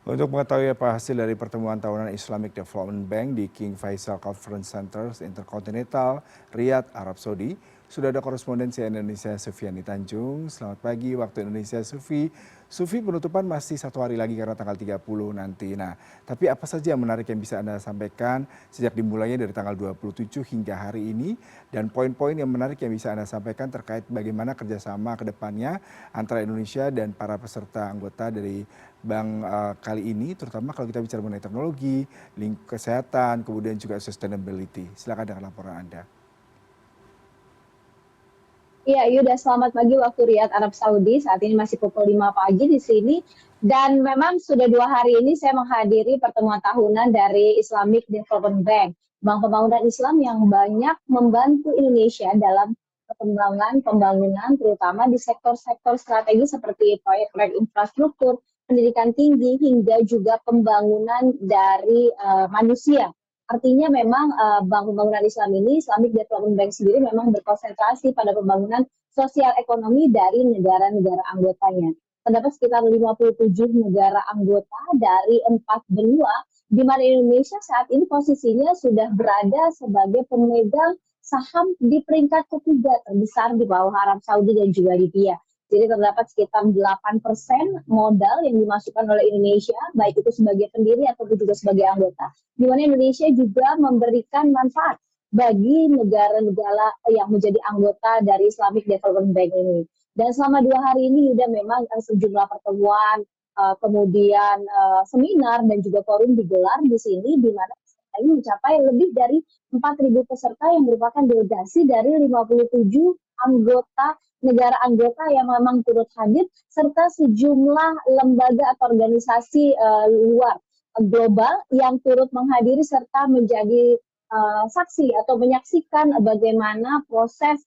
Untuk mengetahui apa hasil dari pertemuan tahunan Islamic Development Bank di King Faisal Conference Center Intercontinental, Riyadh, Arab Saudi, sudah ada korespondensi Indonesia Sufiani Tanjung. Selamat pagi waktu Indonesia Sufi. Sufi, penutupan masih 1 hari lagi karena tanggal 30 nanti. Nah, tapi apa saja yang menarik yang bisa Anda sampaikan sejak dimulainya dari tanggal 27 hingga hari ini dan poin-poin yang menarik yang bisa Anda sampaikan terkait bagaimana kerjasama ke depannya antara Indonesia dan para peserta anggota dari Bank kali ini, terutama kalau kita bicara mengenai teknologi, link kesehatan, kemudian juga sustainability. Silakan dengan laporan Anda. Iya, Yuda, selamat pagi waktu Riyadh, Arab Saudi. Saat ini masih pukul 5 pagi di sini. Dan memang sudah 2 hari ini saya menghadiri pertemuan tahunan dari Islamic Development Bank, Bank Pembangunan Islam yang banyak membantu Indonesia dalam perkembangan pembangunan, terutama di sektor-sektor strategis seperti proyek-proyek infrastruktur, pendidikan tinggi, hingga juga pembangunan dari manusia. Artinya memang Bank Pembangunan Islam ini, Islamic Development Bank sendiri memang berkonsentrasi pada pembangunan sosial ekonomi dari negara-negara anggotanya. Terdapat sekitar 57 negara anggota dari 4 benua, di mana Indonesia saat ini posisinya sudah berada sebagai pemegang saham di peringkat ketiga terbesar di bawah Arab Saudi dan juga Libya. Jadi terdapat sekitar 8% modal yang dimasukkan oleh Indonesia, baik itu sebagai pendiri ataupun juga sebagai anggota. Di mana Indonesia juga memberikan manfaat bagi negara-negara yang menjadi anggota dari Islamic Development Bank ini. Dan selama 2 hari ini sudah memang sejumlah pertemuan, kemudian seminar dan juga forum digelar di sini, di mana ini mencapai lebih dari 4.000 peserta yang merupakan delegasi dari 57 anggota negara anggota yang memang turut hadir, serta sejumlah lembaga atau organisasi luar global yang turut menghadiri serta menjadi saksi atau menyaksikan bagaimana proses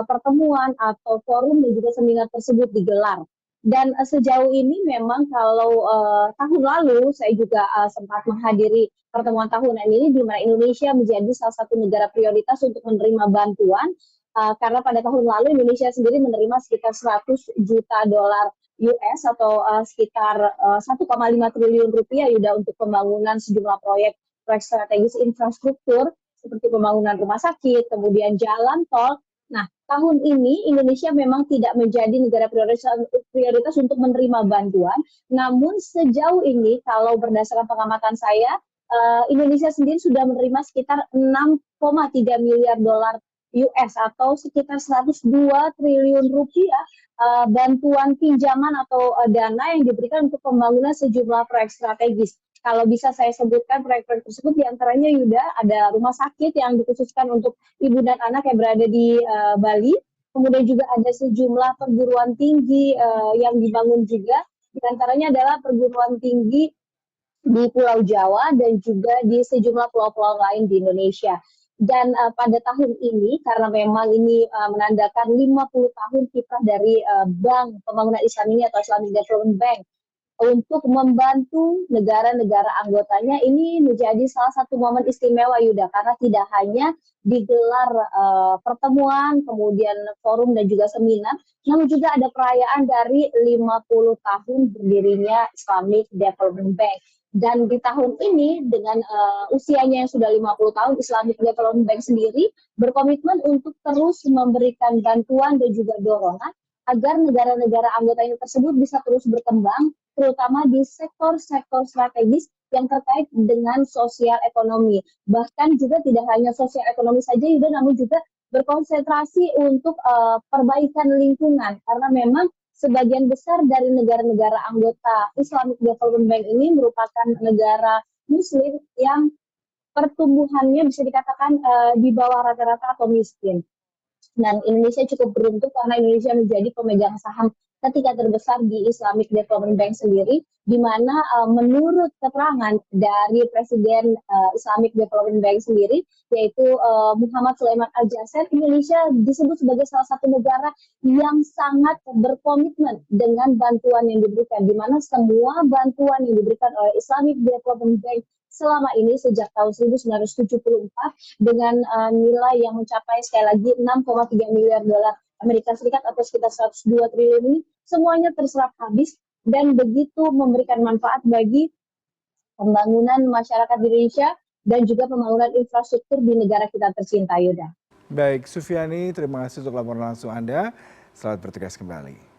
pertemuan atau forum dan juga seminar tersebut digelar. Dan sejauh ini memang kalau tahun lalu saya juga sempat menghadiri pertemuan tahunan ini, di mana Indonesia menjadi salah satu negara prioritas untuk menerima bantuan, karena pada tahun lalu Indonesia sendiri menerima sekitar 100 juta dolar US atau sekitar 1,5 triliun rupiah Yuda, untuk pembangunan sejumlah proyek strategis infrastruktur seperti pembangunan rumah sakit, kemudian jalan tol. Nah, tahun ini Indonesia memang tidak menjadi negara prioritas untuk menerima bantuan, namun sejauh ini kalau berdasarkan pengamatan saya, Indonesia sendiri sudah menerima sekitar 6,3 miliar dolar US atau sekitar 102 triliun rupiah bantuan pinjaman atau dana yang diberikan untuk pembangunan sejumlah proyek strategis. Kalau bisa saya sebutkan proyek-proyek tersebut, diantaranya Yuda, ada rumah sakit yang dikhususkan untuk ibu dan anak yang berada di Bali. Kemudian juga ada sejumlah perguruan tinggi yang dibangun juga. Diantaranya adalah perguruan tinggi di Pulau Jawa dan juga di sejumlah pulau-pulau lain di Indonesia. Dan pada tahun ini, karena memang ini menandakan 50 tahun kiprah dari Bank Pembangunan Islam ini atau Islamic Development Bank untuk membantu negara-negara anggotanya, ini menjadi salah satu momen istimewa Yuda, karena tidak hanya digelar pertemuan, kemudian forum dan juga seminar, namun juga ada perayaan dari 50 tahun berdirinya Islamic Development Bank. Dan di tahun ini dengan usianya yang sudah 50 tahun, Islamic Development Bank sendiri berkomitmen untuk terus memberikan bantuan dan juga dorongan agar negara-negara anggotanya tersebut bisa terus berkembang, terutama di sektor-sektor strategis yang terkait dengan sosial ekonomi. Bahkan juga tidak hanya sosial ekonomi saja, Yuda, namun juga berkonsentrasi untuk perbaikan lingkungan. Karena memang sebagian besar dari negara-negara anggota Islamic Development Bank ini merupakan negara Muslim yang pertumbuhannya bisa dikatakan di bawah rata-rata atau miskin. Dan Indonesia cukup beruntung karena Indonesia menjadi pemegang saham ketiga terbesar di Islamic Development Bank sendiri, di mana menurut keterangan dari Presiden Islamic Development Bank sendiri, yaitu Muhammad Sulaiman Al-Jaser, Indonesia disebut sebagai salah satu negara yang sangat berkomitmen dengan bantuan yang diberikan, di mana semua bantuan yang diberikan oleh Islamic Development Bank selama ini sejak tahun 1974 dengan nilai yang mencapai sekali lagi 6,3 miliar dolar Amerika Serikat atau sekitar 102 triliun ini, semuanya terserap habis dan begitu memberikan manfaat bagi pembangunan masyarakat di Indonesia, dan juga pembangunan infrastruktur di negara kita tercinta, Yuda. Baik, Sufiani, terima kasih untuk laporan langsung Anda. Selamat bertugas kembali.